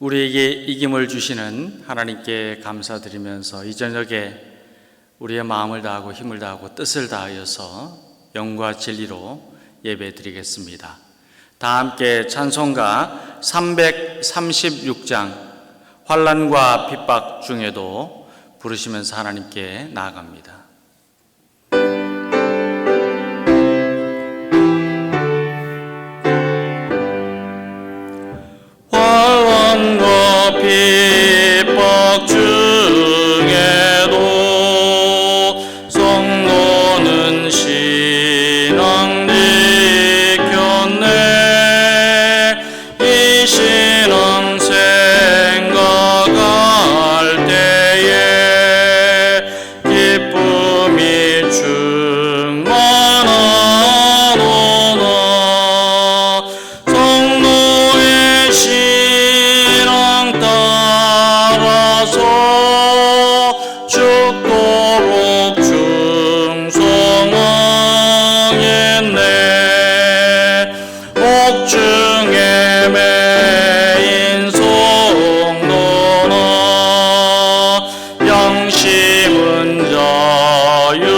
우리에게 이김을 주시는 하나님께 감사드리면서 이 저녁에 우리의 마음을 다하고 힘을 다하고 뜻을 다하여서 영과 진리로 예배드리겠습니다. 다 함께 찬송가 336장 환난과 핍박 중에도 부르시면서 하나님께 나아갑니다. 환난과 핍박 중에도 성도는 신앙 지켰네. 이 신앙 생각할 때에 기쁨이 충만하노나. 성도의 신앙 따라서 죽도록 충성하겠네. 옥중에 매인 성도나 양심은 자유롭네.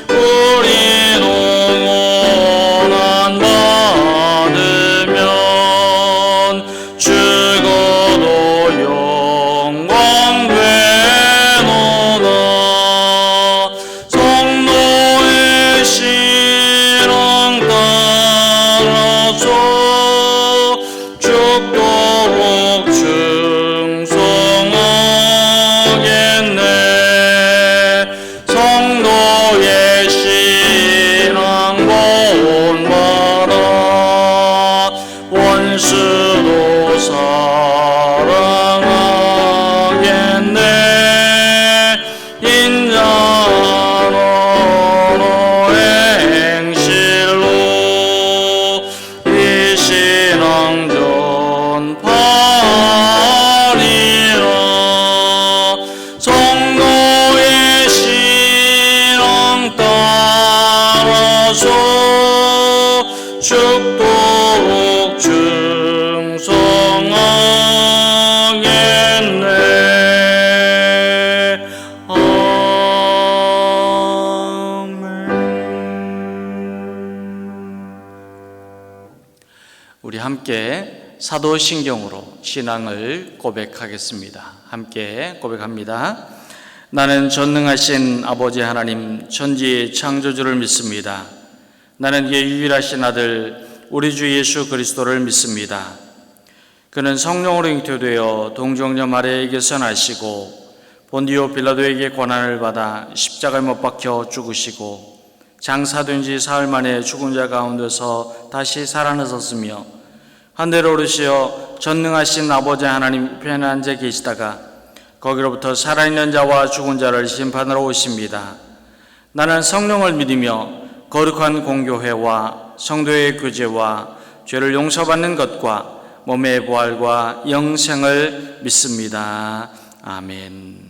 우리도 고난 받으면 죽어도 영광 되노라. 성도의 신앙 따라서 죽도록 충성하겠네. 성도의 신앙 본받아 원수도 사랑하겠네. 인자노로 행실로 이 신앙 전파하리라. 성도의 신앙 따라서 죽도록 충성하겠네. 아멘. 우리 함께 사도신경으로 신앙을 고백하겠습니다. 함께 고백합니다. 나는 전능하신 아버지 하나님 천지의 창조주를 믿습니다. 나는 그의 유일하신 아들 우리 주 예수 그리스도를 믿습니다. 그는 성령으로 잉태되어 동정녀 마리아에게서 나시고 본디오 빌라도에게 고난을 받아 십자가에 못 박혀 죽으시고 장사된 지 사흘 만에 죽은 자 가운데서 다시 살아나셨으며 하늘에 오르시어 전능하신 아버지 하나님 편에 앉아 계시다가 거기로부터 살아있는 자와 죽은 자를 심판하러 오십니다. 나는 성령을 믿으며 거룩한 공교회와 성도의 구제와 죄를 용서받는 것과 몸의 부활과 영생을 믿습니다. 아멘.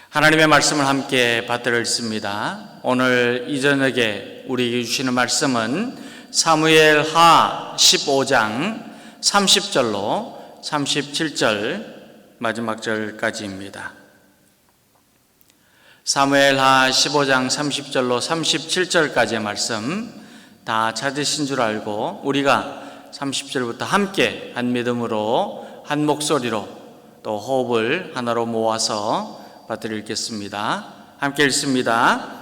하나님의 말씀을 함께 받들어 읽습니다. 오늘 이 저녁에 우리에게 주시는 말씀은 사무엘하 15장 30절로 37절 마지막 절까지입니다. 사무엘하 15장 30절로 37절까지의 말씀 다 찾으신 줄 알고 우리가 30절부터 함께 한 믿음으로 한 목소리로 또 호흡을 하나로 모아서 받들어 읽겠습니다. 함께 읽습니다.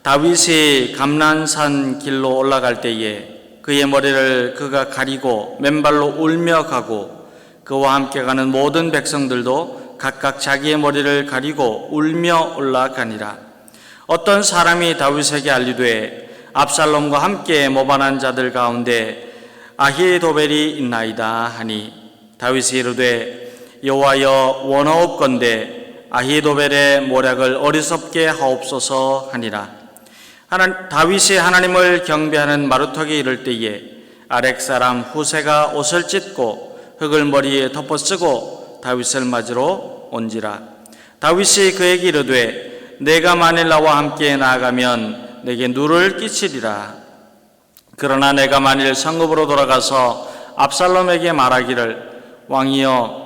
다윗이 감난산 길로 올라갈 때에 그의 머리를 그가 가리고 맨발로 울며 가고 그와 함께 가는 모든 백성들도 각각 자기의 머리를 가리고 울며 올라가니라. 어떤 사람이 다윗에게 알리되 압살롬과 함께 모반한 자들 가운데 아히도벨이 있나이다 하니 다윗이 이르되 여호와여 원하옵건대 아히도벨의 모략을 어리석게 하옵소서 하니라. 다윗이 하나님을 경배하는 마루턱에 이를 때에 아렉 사람 후세가 옷을 찢고 흙을 머리에 덮어쓰고 다윗을 맞으러 온지라. 다윗이 그에게 이르되 내가 만일 나와 함께 나아가면 내게 누를 끼치리라. 그러나 내가 만일 성읍으로 돌아가서 압살롬에게 말하기를 왕이여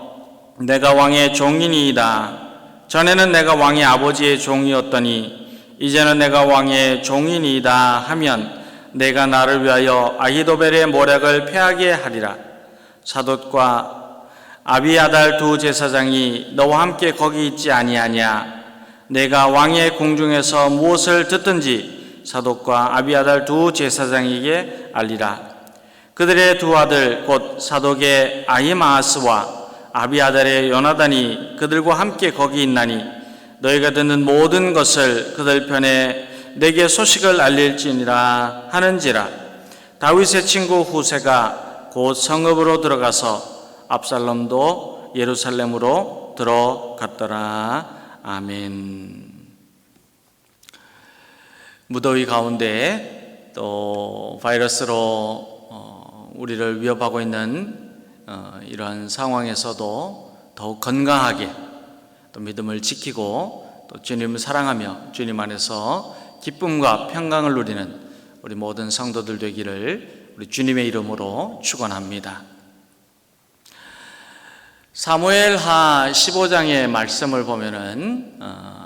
내가 왕의 종이니이다. 전에는 내가 왕의 아버지의 종이었더니 이제는 내가 왕의 종이니이다 하면 내가 나를 위하여 아히도벨의 모략을 패하게 하리라. 사돗과 아비아달 두 제사장이 너와 함께 거기 있지 아니하냐? 내가 왕의 궁중에서 무엇을 듣든지 사독과 아비아달 두 제사장에게 알리라. 그들의 두 아들 곧 사독의 아히마아스와 아비아달의 요나단이 그들과 함께 거기 있나니 너희가 듣는 모든 것을 그들 편에 내게 소식을 알릴지니라 하는지라. 다윗의 친구 후세가 곧 성읍으로 들어가서 압살롬도 예루살렘으로 들어갔더라. 아멘. 무더위 가운데 또 바이러스로 우리를 위협하고 있는 이러한 상황에서도 더욱 건강하게 또 믿음을 지키고 또 주님을 사랑하며 주님 안에서 기쁨과 평강을 누리는 우리 모든 성도들 되기를 우리 주님의 이름으로 축원합니다. 사무엘하 15장의 말씀을 보면은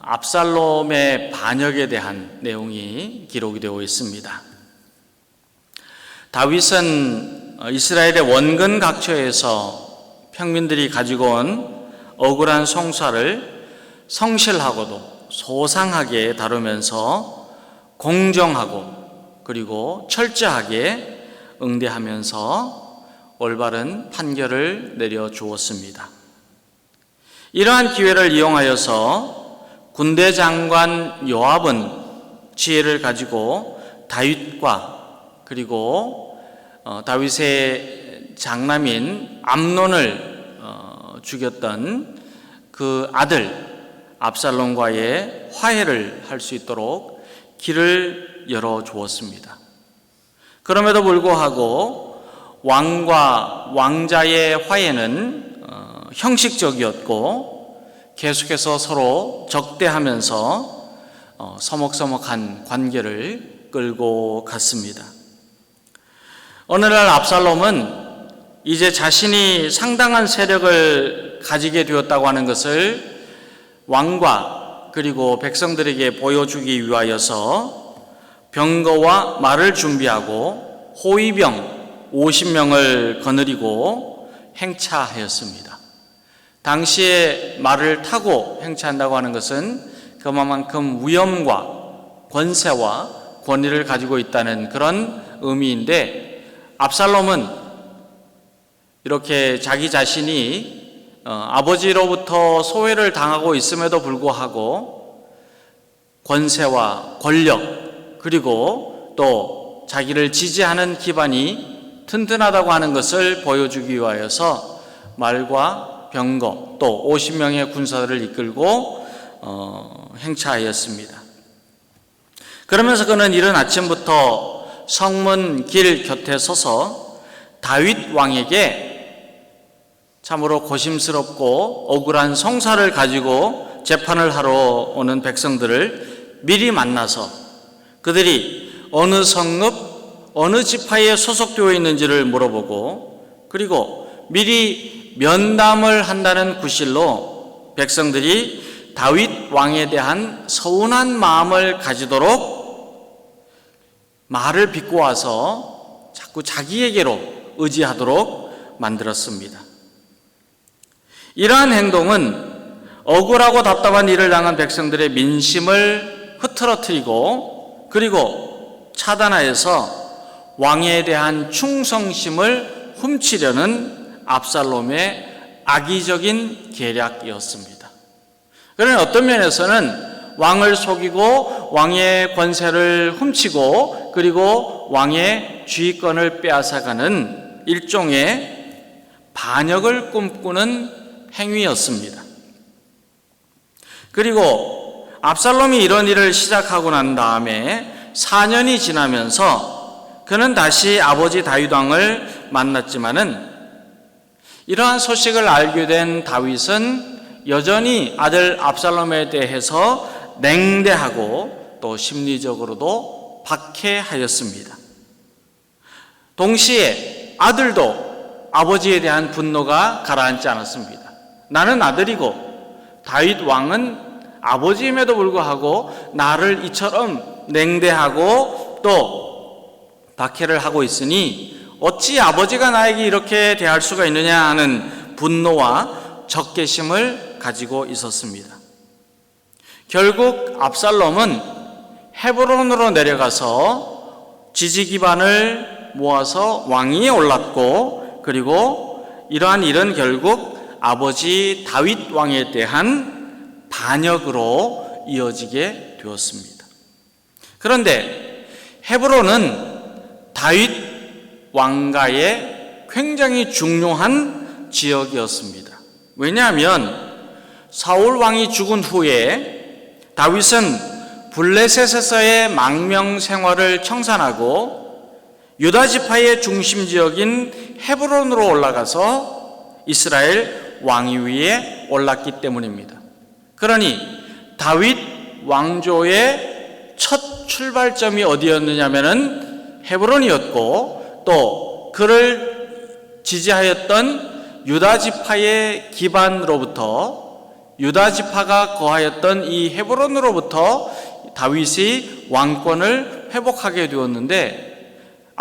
압살롬의 반역에 대한 내용이 기록이 되어 있습니다. 다윗은 이스라엘의 원근 각처에서 평민들이 가지고 온 억울한 송사를 성실하고도 소상하게 다루면서 공정하고 그리고 철저하게 응대하면서 올바른 판결을 내려주었습니다. 이러한 기회를 이용하여서 군대 장관 요압은 지혜를 가지고 다윗과 그리고 다윗의 장남인 암논을 죽였던 그 아들 압살롬과의 화해를 할 수 있도록 길을 열어주었습니다. 그럼에도 불구하고 왕과 왕자의 화해는 형식적이었고 계속해서 서로 적대하면서 서먹서먹한 관계를 끌고 갔습니다. 어느 날 압살롬은 이제 자신이 상당한 세력을 가지게 되었다고 하는 것을 왕과 그리고 백성들에게 보여주기 위하여서 병거와 말을 준비하고 호위병 50명을 거느리고 행차하였습니다. 당시에 말을 타고 행차한다고 하는 것은 그만큼 위엄과 권세와 권위를 가지고 있다는 그런 의미인데 압살롬은 이렇게 자기 자신이 아버지로부터 소외를 당하고 있음에도 불구하고 권세와 권력 그리고 또 자기를 지지하는 기반이 튼튼하다고 하는 것을 보여주기 위하여서 말과 병거 또 50명의 군사들을 이끌고 행차하였습니다. 그러면서 그는 이른 아침부터 성문 길 곁에 서서 다윗 왕에게 참으로 고심스럽고 억울한 송사를 가지고 재판을 하러 오는 백성들을 미리 만나서 그들이 어느 성읍 어느 지파에 소속되어 있는지를 물어보고 그리고 미리 면담을 한다는 구실로 백성들이 다윗 왕에 대한 서운한 마음을 가지도록 말을 비꼬아서 자꾸 자기에게로 의지하도록 만들었습니다. 이러한 행동은 억울하고 답답한 일을 당한 백성들의 민심을 흐트러뜨리고 그리고 차단하여서 왕에 대한 충성심을 훔치려는 압살롬의 악의적인 계략이었습니다. 그러나 어떤 면에서는 왕을 속이고 왕의 권세를 훔치고 그리고 왕의 주의권을 빼앗아가는 일종의 반역을 꿈꾸는 행위였습니다. 그리고 압살롬이 이런 일을 시작하고 난 다음에 4년이 지나면서 그는 다시 아버지 다윗 왕을 만났지만은 이러한 소식을 알게 된 다윗은 여전히 아들 압살롬에 대해서 냉대하고 또 심리적으로도 박해하였습니다. 동시에 아들도 아버지에 대한 분노가 가라앉지 않았습니다. 나는 아들이고 다윗 왕은 아버지임에도 불구하고 나를 이처럼 냉대하고 또 박해를 하고 있으니 어찌 아버지가 나에게 이렇게 대할 수가 있느냐 하는 분노와 적개심을 가지고 있었습니다. 결국 압살롬은 헤브론으로 내려가서 지지 기반을 모아서 왕위에 올랐고, 그리고 이러한 일은 결국 아버지 다윗 왕에 대한 반역으로 이어지게 되었습니다. 그런데 헤브론은 다윗 왕가의 굉장히 중요한 지역이었습니다. 왜냐하면 사울 왕이 죽은 후에 다윗은 블레셋에서의 망명 생활을 청산하고 유다 지파의 중심 지역인 헤브론으로 올라가서 이스라엘 왕위에 올랐기 때문입니다. 그러니 다윗 왕조의 첫 출발점이 어디였느냐면은 헤브론이었고, 또 그를 지지하였던 유다 지파의 기반으로부터, 유다 지파가 거하였던 이 헤브론으로부터 다윗이 왕권을 회복하게 되었는데,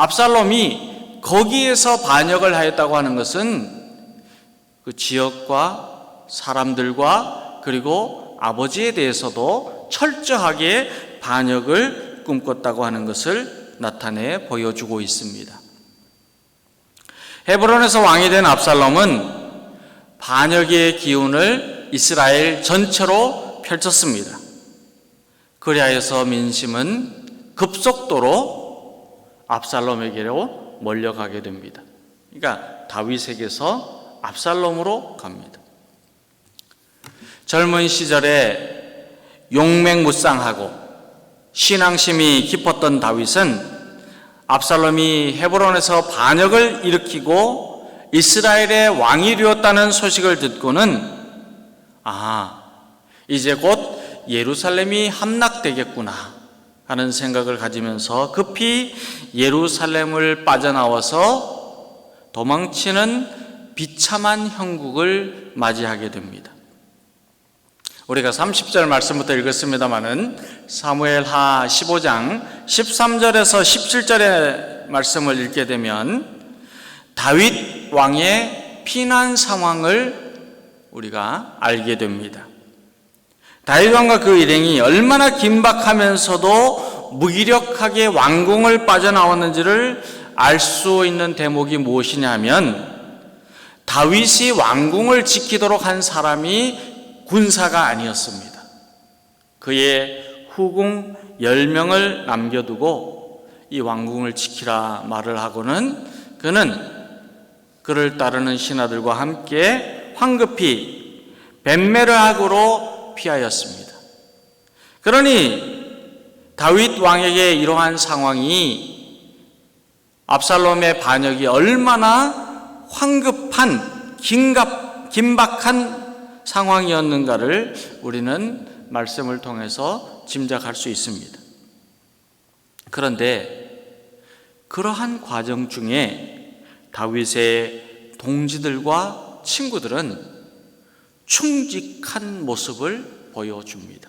압살롬이 거기에서 반역을 하였다고 하는 것은 그 지역과 사람들과 그리고 아버지에 대해서도 철저하게 반역을 꿈꿨다고 하는 것을 나타내 보여주고 있습니다. 헤브론에서 왕이 된 압살롬은 반역의 기운을 이스라엘 전체로 펼쳤습니다. 그리하여서 민심은 급속도로 압살롬에게로 몰려가게 됩니다. 그러니까 다윗에게서 압살롬으로 갑니다. 젊은 시절에 용맹무쌍하고 신앙심이 깊었던 다윗은 압살롬이 헤브론에서 반역을 일으키고 이스라엘의 왕이 되었다는 소식을 듣고는 이제 곧 예루살렘이 함락되겠구나 하는 생각을 가지면서 급히 예루살렘을 빠져나와서 도망치는 비참한 형국을 맞이하게 됩니다. 우리가 30절 말씀부터 읽었습니다마는 사무엘하 15장 13절에서 17절의 말씀을 읽게 되면 다윗 왕의 피난 상황을 우리가 알게 됩니다. 다윗 왕과 그 일행이 얼마나 긴박하면서도 무기력하게 왕궁을 빠져나왔는지를 알 수 있는 대목이 무엇이냐면, 다윗이 왕궁을 지키도록 한 사람이 군사가 아니었습니다. 그의 후궁 10명을 남겨두고 이 왕궁을 지키라 말을 하고는 그는 그를 따르는 신하들과 함께 황급히 벤메르학으로 피하였습니다. 그러니 다윗 왕에게 이러한 상황이 압살롬의 반역이 얼마나 황급한 긴박한 상황이었는가를 우리는 말씀을 통해서 짐작할 수 있습니다. 그런데 그러한 과정 중에 다윗의 동지들과 친구들은 충직한 모습을 보여줍니다.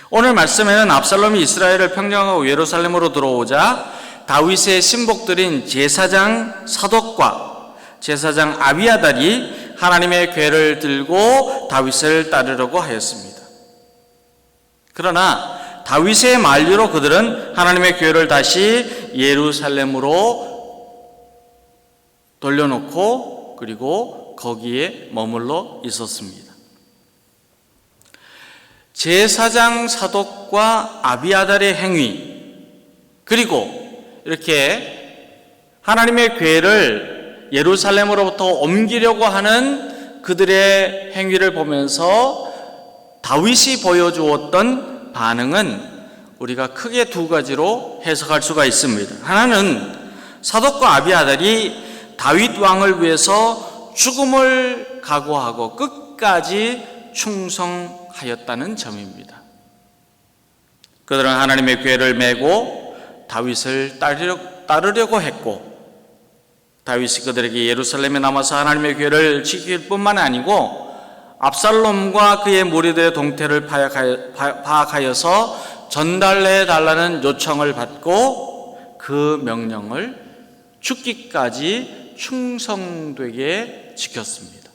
오늘 말씀에는 압살롬이 이스라엘을 평정하고 예루살렘으로 들어오자 다윗의 신복들인 제사장 사독과 제사장 아비아달이 하나님의 궤를 들고 다윗을 따르려고 하였습니다. 그러나 다윗의 만류로 그들은 하나님의 궤를 다시 예루살렘으로 돌려놓고 그리고 거기에 머물러 있었습니다. 제사장 사독과 아비아달의 행위, 그리고 이렇게 하나님의 궤를 예루살렘으로부터 옮기려고 하는 그들의 행위를 보면서 다윗이 보여주었던 반응은 우리가 크게 두 가지로 해석할 수가 있습니다. 하나는 사독과 아비아달이 다윗 왕을 위해서 죽음을 각오하고 끝까지 충성하였다는 점입니다. 그들은 하나님의 궤를 메고 다윗을 따르려고 했고, 다윗이 그들에게 예루살렘에 남아서 하나님의 교회를 지킬 뿐만 아니고 압살롬과 그의 무리들의 동태를 파악하여서 전달해 달라는 요청을 받고 그 명령을 죽기까지 충성되게 지켰습니다.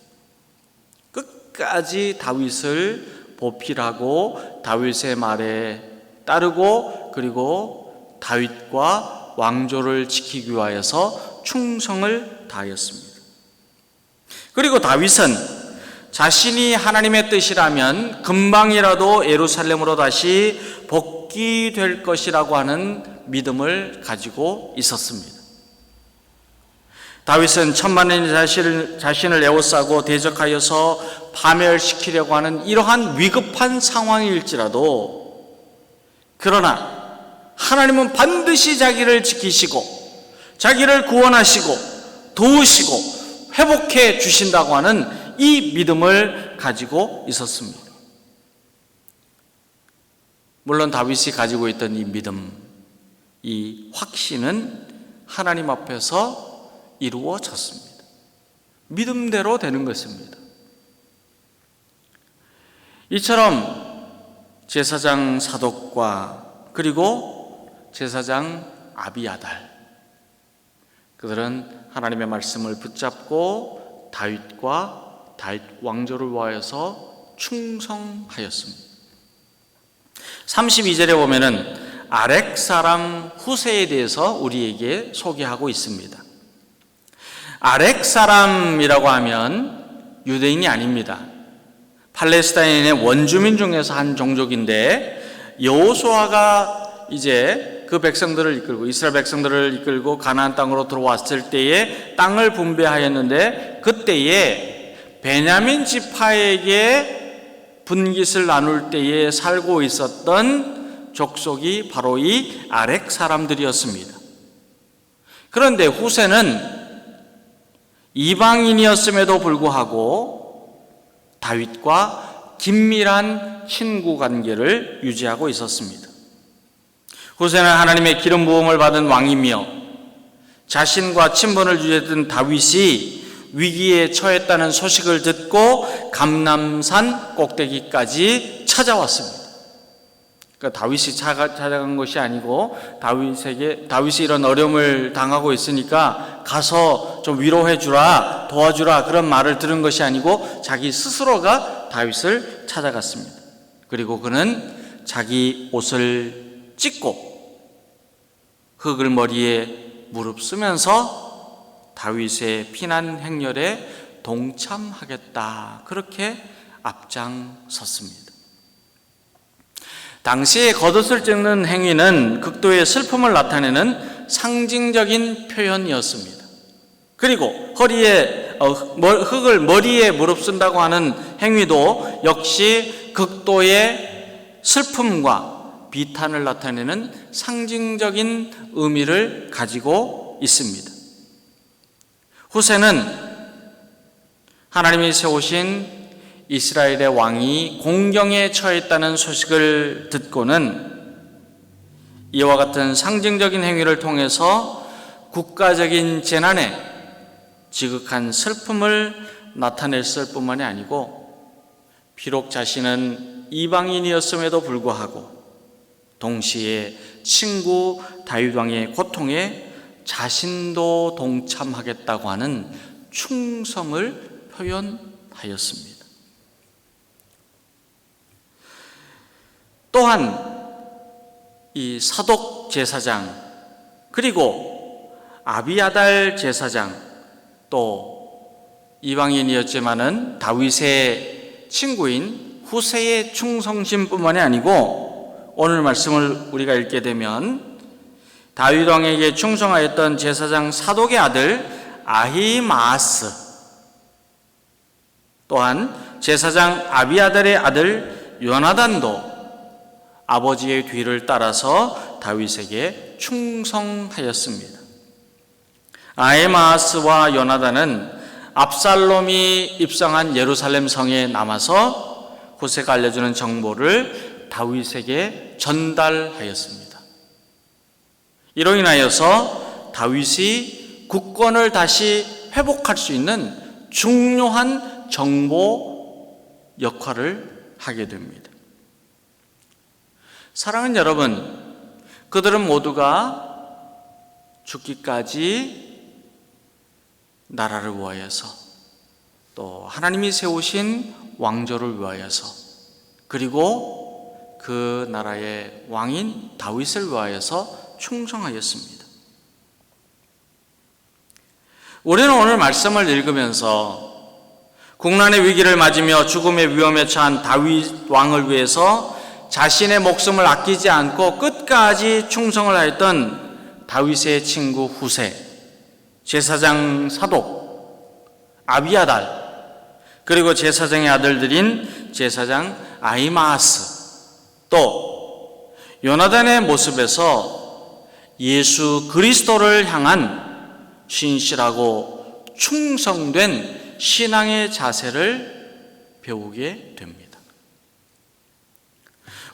끝까지 다윗을 보필하고 다윗의 말에 따르고, 그리고 다윗과 왕조를 지키기 위하여서 충성을 다하였습니다. 그리고 다윗은 자신이 하나님의 뜻이라면 금방이라도 예루살렘으로 다시 복귀될 것이라고 하는 믿음을 가지고 있었습니다. 다윗은 천만인의 자신을 에워싸고 대적하여서 파멸시키려고 하는 이러한 위급한 상황일지라도, 그러나 하나님은 반드시 자기를 지키시고 자기를 구원하시고 도우시고 회복해 주신다고 하는 이 믿음을 가지고 있었습니다. 물론 다윗이 가지고 있던 이 믿음, 이 확신은 하나님 앞에서 이루어졌습니다. 믿음대로 되는 것입니다. 이처럼 제사장 사독과 그리고 제사장 아비아달, 그들은 하나님의 말씀을 붙잡고 다윗과 다윗 왕조를 위하여서 충성하였습니다. 32절에 보면은 아렉 사람 후세에 대해서 우리에게 소개하고 있습니다. 아렉 사람이라고 하면 유대인이 아닙니다. 팔레스타인의 원주민 중에서 한 종족인데, 여호수아가 이제 그 백성들을 이끌고 이스라엘 백성들을 이끌고 가나안 땅으로 들어왔을 때에 땅을 분배하였는데, 그때에 베냐민 지파에게 분깃을 나눌 때에 살고 있었던 족속이 바로 이 아렉 사람들이었습니다. 그런데 후세는 이방인이었음에도 불구하고 다윗과 긴밀한 친구 관계를 유지하고 있었습니다. 후세는 하나님의 기름 부음을 받은 왕이며 자신과 친분을 유지했던 다윗이 위기에 처했다는 소식을 듣고 감람산 꼭대기까지 찾아왔습니다. 그러니까 다윗이 찾아간 것이 아니고 다윗이 이런 어려움을 당하고 있으니까 가서 좀 위로해 주라, 도와주라, 그런 말을 들은 것이 아니고 자기 스스로가 다윗을 찾아갔습니다. 그리고 그는 자기 옷을 찢고 흙을 머리에 무릅쓰면서 다윗의 피난 행렬에 동참하겠다, 그렇게 앞장섰습니다. 당시에 겉옷을 찢는 행위는 극도의 슬픔을 나타내는 상징적인 표현이었습니다. 그리고 흙을 머리에 무릅쓴다고 하는 행위도 역시 극도의 슬픔과 비탄을 나타내는 상징적인 의미를 가지고 있습니다. 후세는 하나님이 세우신 이스라엘의 왕이 공경에 처했다는 소식을 듣고는 이와 같은 상징적인 행위를 통해서 국가적인 재난에 지극한 슬픔을 나타냈을 뿐만이 아니고, 비록 자신은 이방인이었음에도 불구하고 동시에 친구 다윗 왕의 고통에 자신도 동참하겠다고 하는 충성을 표현하였습니다. 또한 이 사독 제사장, 그리고 아비아달 제사장, 또 이방인이었지만은 다윗의 친구인 후세의 충성심뿐만이 아니고, 오늘 말씀을 우리가 읽게 되면 다윗 왕에게 충성하였던 제사장 사독의 아들 아히마아스, 또한 제사장 아비아달의 아들 요나단도 아버지의 뒤를 따라서 다윗에게 충성하였습니다. 아히마아스와 요나단은 압살롬이 입성한 예루살렘 성에 남아서 후세가 알려주는 정보를 다윗에게 전달하였습니다. 이로 인하여서 다윗이 국권을 다시 회복할 수 있는 중요한 정보 역할을 하게 됩니다. 사랑하는 여러분, 그들은 모두가 죽기까지 나라를 위하여서, 또 하나님이 세우신 왕조를 위하여서, 그리고 그 나라의 왕인 다윗을 위하여서 충성하였습니다. 우리는 오늘 말씀을 읽으면서 국난의 위기를 맞으며 죽음의 위험에 처한 다윗 왕을 위해서 자신의 목숨을 아끼지 않고 끝까지 충성을 하였던 다윗의 친구 후세, 제사장 사독 아비아달, 그리고 제사장의 아들들인 제사장 아히마아스, 또 요나단의 모습에서 예수 그리스도를 향한 신실하고 충성된 신앙의 자세를 배우게 됩니다.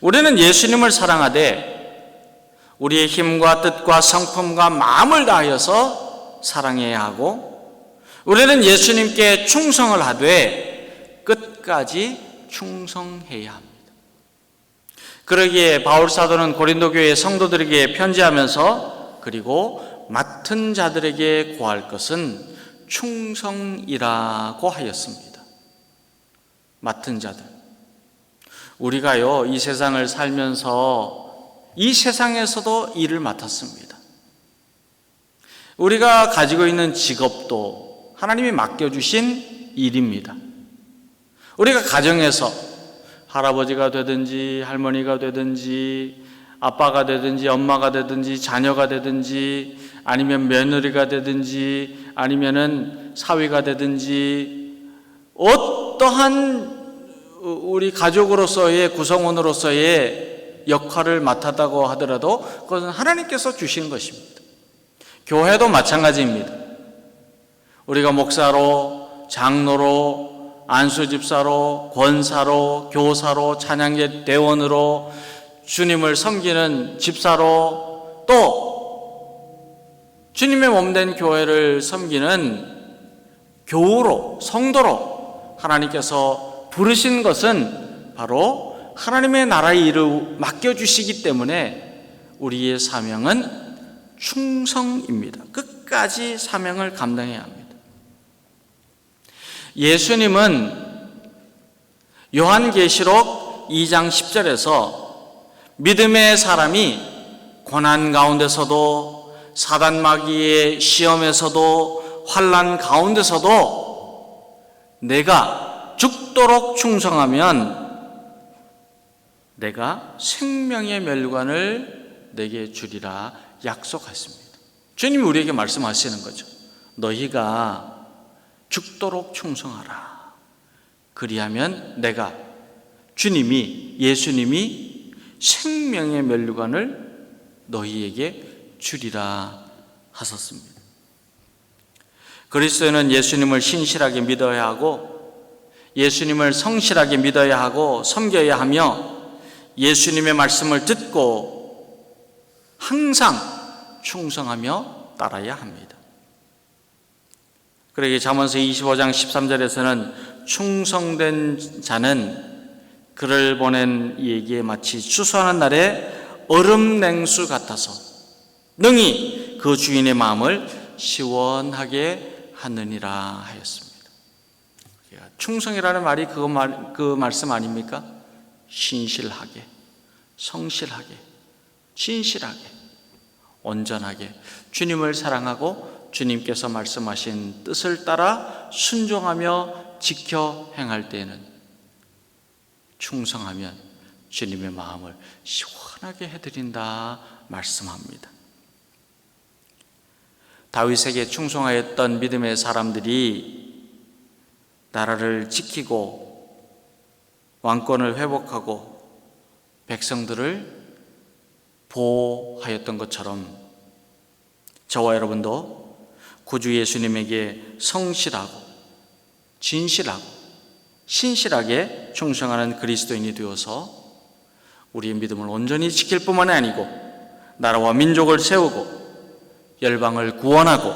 우리는 예수님을 사랑하되 우리의 힘과 뜻과 성품과 마음을 다하여서 사랑해야 하고, 우리는 예수님께 충성을 하되 끝까지 충성해야 합니다. 그러기에 바울 사도는 고린도 교회 성도들에게 편지하면서 그리고 맡은 자들에게 구할 것은 충성이라고 하였습니다. 맡은 자들. 우리가요, 이 세상을 살면서 이 세상에서도 일을 맡았습니다. 우리가 가지고 있는 직업도 하나님이 맡겨주신 일입니다. 우리가 가정에서 할아버지가 되든지 할머니가 되든지 아빠가 되든지 엄마가 되든지 자녀가 되든지 아니면 며느리가 되든지 아니면은 사위가 되든지 어떠한 우리 가족으로서의 구성원으로서의 역할을 맡았다고 하더라도 그것은 하나님께서 주신 것입니다. 교회도 마찬가지입니다. 우리가 목사로, 장로로, 안수집사로, 권사로, 교사로, 찬양계 대원으로, 주님을 섬기는 집사로, 또 주님의 몸된 교회를 섬기는 교우로, 성도로 하나님께서 부르신 것은 바로 하나님의 나라의 일을 맡겨주시기 때문에 우리의 사명은 충성입니다. 끝까지 사명을 감당해야 합니다. 예수님은 요한계시록 2장 10절에서 믿음의 사람이 고난 가운데서도 사단 마귀의 시험에서도 환난 가운데서도 내가 죽도록 충성하면 내가 생명의 멸관을 내게 주리라 약속했습니다. 주님이 우리에게 말씀하시는 거죠. 너희가 죽도록 충성하라. 그리하면 내가, 주님이, 예수님이 생명의 멸관을 너희에게 주리라 하셨습니다. 그리스도는 예수님을 신실하게 믿어야 하고 예수님을 성실하게 믿어야 하고 섬겨야 하며 예수님의 말씀을 듣고 항상 충성하며 따라야 합니다. 그러기에 잠언서 25장 13절에서는 충성된 자는 그를 보낸 이에게 마치 추수하는 날에 얼음 냉수 같아서 능히 그 주인의 마음을 시원하게 하느니라 하였습니다. 충성이라는 말이 그 말씀 아닙니까? 신실하게, 성실하게, 진실하게, 온전하게 주님을 사랑하고 주님께서 말씀하신 뜻을 따라 순종하며 지켜 행할 때에는, 충성하면 주님의 마음을 시원하게 해드린다 말씀합니다. 다윗에게 충성하였던 믿음의 사람들이 나라를 지키고 왕권을 회복하고 백성들을 보호하였던 것처럼 저와 여러분도 구주 예수님에게 성실하고 진실하고 신실하게 충성하는 그리스도인이 되어서 우리의 믿음을 온전히 지킬 뿐만 아니고 나라와 민족을 세우고 열방을 구원하고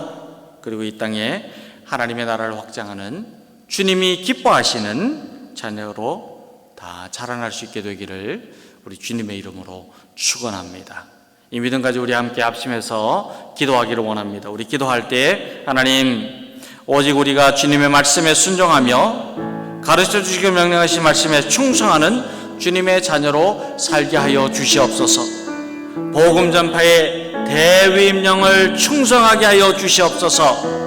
그리고 이 땅에 하나님의 나라를 확장하는 주님이 기뻐하시는 자녀로 다 자라날 수 있게 되기를 우리 주님의 이름으로 축원합니다. 이 믿음 가지고 우리 함께 합심해서 기도하기를 원합니다. 우리 기도할 때 하나님, 오직 우리가 주님의 말씀에 순종하며 가르쳐 주시고 명령하신 말씀에 충성하는 주님의 자녀로 살게 하여 주시옵소서. 복음 전파의 대위임령을 충성하게 하여 주시옵소서.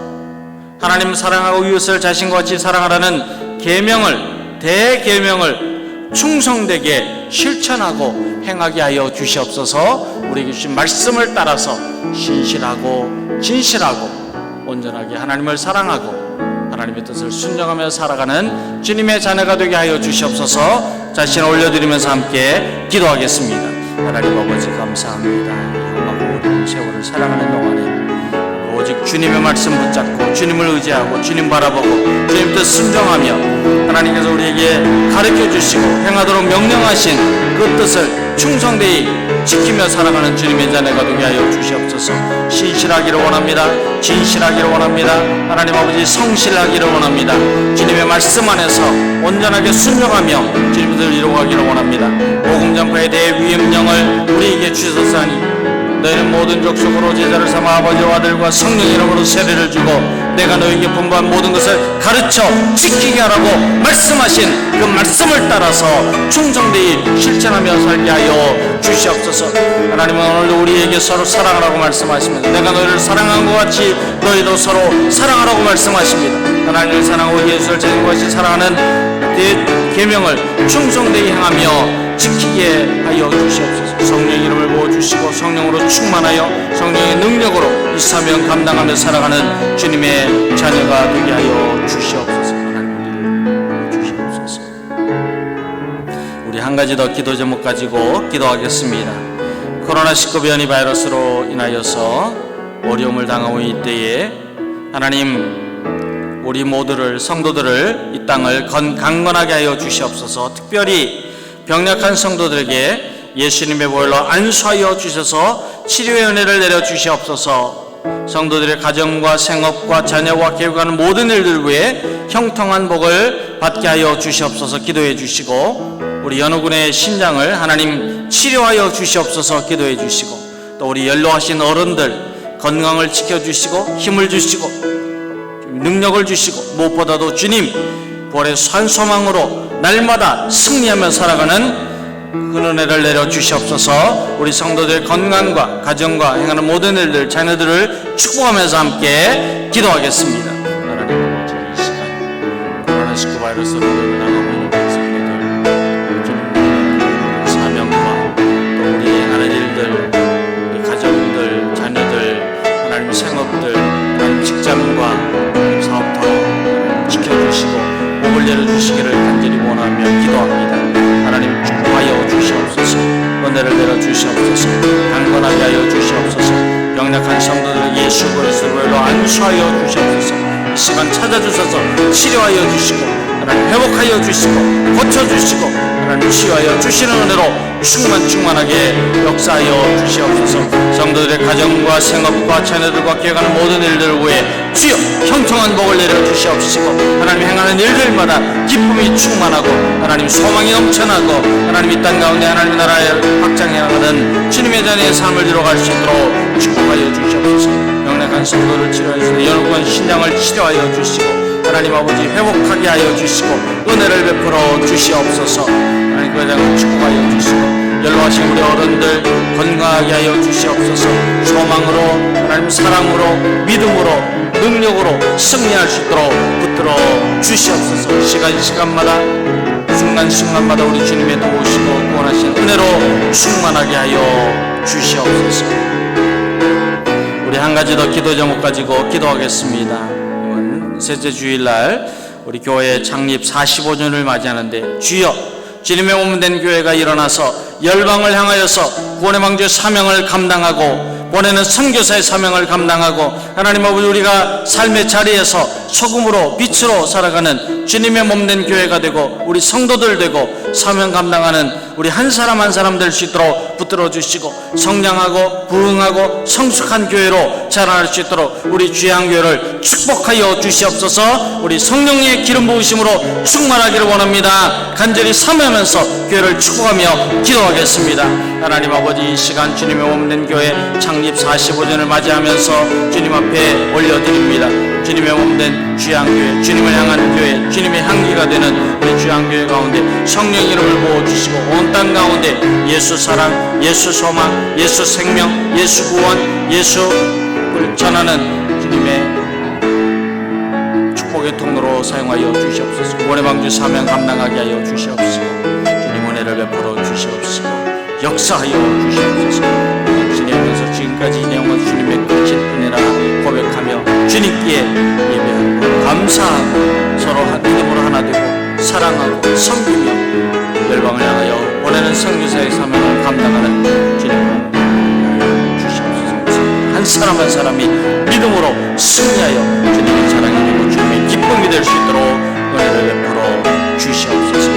하나님 사랑하고 이웃을 자신과 같이 사랑하라는 계명을, 대계명을 충성되게 실천하고 행하게 하여 주시옵소서. 우리에게 주신 말씀을 따라서 신실하고 진실하고 온전하게 하나님을 사랑하고 하나님의 뜻을 순종하며 살아가는 주님의 자녀가 되게 하여 주시옵소서. 자신을 올려드리면서 함께 기도하겠습니다. 하나님 아버지 감사합니다. 영원하고 세월을 살아가는 동안에 오직 주님의 말씀 붙잡고 주님을 의지하고 주님 바라보고 주님 뜻 순종하며 하나님께서 우리에게 가르쳐 주시고 행하도록 명령하신 그 뜻을 충성되이 지키며 살아가는 주님의 자녀가 되게 하여 주시옵소서. 신실하기를 원합니다. 진실하기를 원합니다. 하나님 아버지 성실하기를 원합니다. 주님의 말씀 안에서 온전하게 순종하며 주님의 뜻을 이루어가기를 원합니다. 복음 전파에 대해 위임령을 우리에게 주셨사니 너희는 모든 족속으로 제자를 삼아 아버지와 아들과 성령 이름으로 세례를 주고 내가 너희에게 분부한 모든 것을 가르쳐 지키게 하라고 말씀하신 그 말씀을 따라서 충성되이 실천하며 살게 하여 주시옵소서. 하나님은 오늘도 우리에게 서로 사랑하라고 말씀하십니다. 내가 너희를 사랑한 것 같이 너희도 서로 사랑하라고 말씀하십니다. 하나님을 사랑하고 예수를 자신과 같이 사랑하는 계명을 충성되이 행하며 지키게 하여 주시옵소서. 성령의 이름을 부어주시고 성령으로 충만하여 성령의 능력으로 이 사명 감당하며 살아가는 주님의 자녀가 되게 하여 주시옵소서. 하나님 우리를 주시옵소서. 우리 한 가지 더 기도 제목 가지고 기도하겠습니다. 코로나19 변이 바이러스로 인하여서 어려움을 당하고 있는 때에 하나님 우리 모두를 성도들을 이 땅을 강건하게 하여 주시옵소서. 특별히 병약한 성도들에게 예수님의 보혈로 안수하여 주셔서 치료의 은혜를 내려 주시옵소서. 성도들의 가정과 생업과 자녀와 계획하는 모든 일들 위해 형통한 복을 받게 하여 주시옵소서. 기도해 주시고 우리 연호군의 신장을 하나님 치료하여 주시옵소서. 기도해 주시고 또 우리 연로하신 어른들 건강을 지켜주시고 힘을 주시고 능력을 주시고 무엇보다도 주님 부활의 산소망으로 날마다 승리하며 살아가는 그 은혜를 내려 주시옵소서. 우리 성도들의 건강과 가정과 행하는 모든 일들 자녀들을 축복하면서 함께 기도하겠습니다. 하나님 아버지 이 시간 코로나19 바이러스로 나가고 있는 성도들 주님 사명과 또 우리 행하는 일들 우리 가정들 자녀들 하나님 생업들 하나님 직장과 하나님 사업터 지켜주시고 복을 내려주시기를 간절히 원하며 기도합니다. 하나님 축복하여 주시옵소서. 은혜를 내려 주시옵소서. 강건하게 하여 주시옵소서. 병약한 성도들 예수 그리스도로 안수하여 주시옵소서. 이 시간 찾아주셔서 치료하여 주시고 하나님 회복하여 주시고 고쳐주시고 하나님 치유하여 주시는 은혜로 충만하게 역사하여 주시옵소서. 성도들의 가정과 생업과 자녀들과 계획하는 모든 일들을 위해 주여 형통한 복을 내려 주시옵시고 하나님 행하는 일들마다 기쁨이 충만하고 하나님 소망이 넘쳐나고 하나님 이 땅 가운데 하나님의 나라를 확장해 나가는 주님의 자녀의 삶을 이뤄갈 수 있도록 축복하여 주시옵소서. 병약한 성도를 치료하시고 연구한 신장을 치료하여 주시고 하나님 아버지 회복하게 하여 주시고 은혜를 베풀어 주시옵소서. 하나님 그 장을 축복하여 주시고 연로하신 우리 어른들 건강하게 하여 주시옵소서. 소망으로 하나님 사랑으로 믿음으로 능력으로 승리할 수 있도록 붙들어 주시옵소서. 시간마다 순간순간마다 우리 주님의 도우시고 구원하신 은혜로 충만하게 하여 주시옵소서. 우리 한 가지 더 기도 제목 가지고 기도하겠습니다. 셋째 주일날 우리 교회 창립 45주년을 맞이하는데 주여 주님의 몸된 교회가 일어나서 열방을 향하여서 구원의 방주의 사명을 감당하고 보내는 선교사의 사명을 감당하고 하나님 아버지 우리가 삶의 자리에서 소금으로 빛으로 살아가는 주님의 몸된 교회가 되고 우리 성도들 되고 사명 감당하는 우리 한 사람 한 사람 될 수 있도록 붙들어 주시고 성장하고 부흥하고 성숙한 교회로 자라날 수 있도록 우리 주양교회를 축복하여 주시옵소서. 우리 성령의 기름 부으심으로 충만하기를 원합니다. 간절히 사모하면서 교회를 축복하며 기도하겠습니다. 하나님 아버지 이 시간 주님의 몸된 교회 창립 45주년을 맞이하면서 주님 앞에 올려드립니다. 주님의 몸된 주양교회, 주님을 향한 교회, 주님의 향기가 되는 우리 주양교회 가운데 성령 이름을 부어주시고 온 땅 가운데 예수 사랑, 예수 소망, 예수 생명, 예수 구원, 예수를 전하는 주님의 축복의 통로로 사용하여 주시옵소서. 구원의 방주 사명 감당하게 하여 주시옵시고 주님 은혜를 베풀어 주시옵시고 역사하여 주시옵소서. 지내면서 지금까지 인용한 주님의 크신 은혜라 고백하며 주님께 예배하고 감사하고 서로 한 믿음으로 하나 되고 사랑하고 섬기며 열방을 향하여 보내는 선교사의 사명을 감당하는 주님을 위하여 주시옵소서. 한 사람 한 사람이 믿음으로 승리하여 주님의 자랑이 되고 주님의 기쁨이 될 수 있도록 은혜를 베풀어 주시옵소서.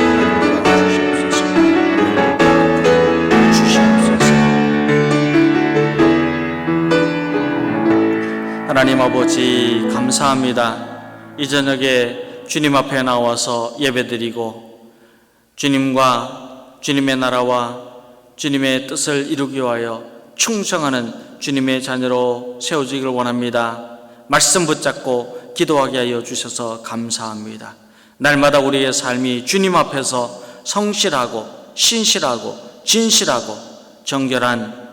하나님 아버지 감사합니다. 이 저녁에 주님 앞에 나와서 예배드리고 주님과 주님의 나라와 주님의 뜻을 이루기 위하여 충성하는 주님의 자녀로 세워지기를 원합니다. 말씀 붙잡고 기도하게 하여 주셔서 감사합니다. 날마다 우리의 삶이 주님 앞에서 성실하고 신실하고 진실하고 정결한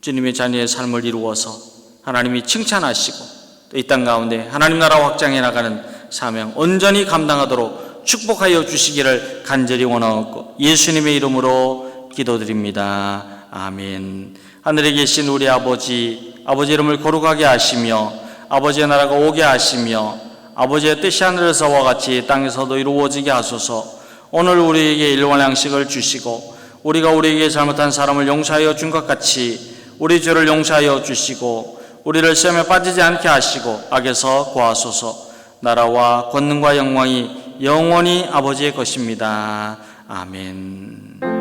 주님의 자녀의 삶을 이루어서 하나님이 칭찬하시고 또 이 땅 가운데 하나님 나라 확장해 나가는 사명 온전히 감당하도록 축복하여 주시기를 간절히 원하옵고 예수님의 이름으로 기도드립니다. 아멘. 하늘에 계신 우리 아버지 이름을 거룩하게 하시며 아버지의 나라가 오게 하시며 아버지의 뜻이 하늘에서와 같이 땅에서도 이루어지게 하소서. 오늘 우리에게 일용할 양식을 주시고 우리가 우리에게 잘못한 사람을 용서하여 준 것 같이 우리 죄를 용서하여 주시고 우리를 시험에 빠지지 않게 하시고 악에서 구하소서. 나라와 권능과 영광이 영원히 아버지의 것입니다. 아멘.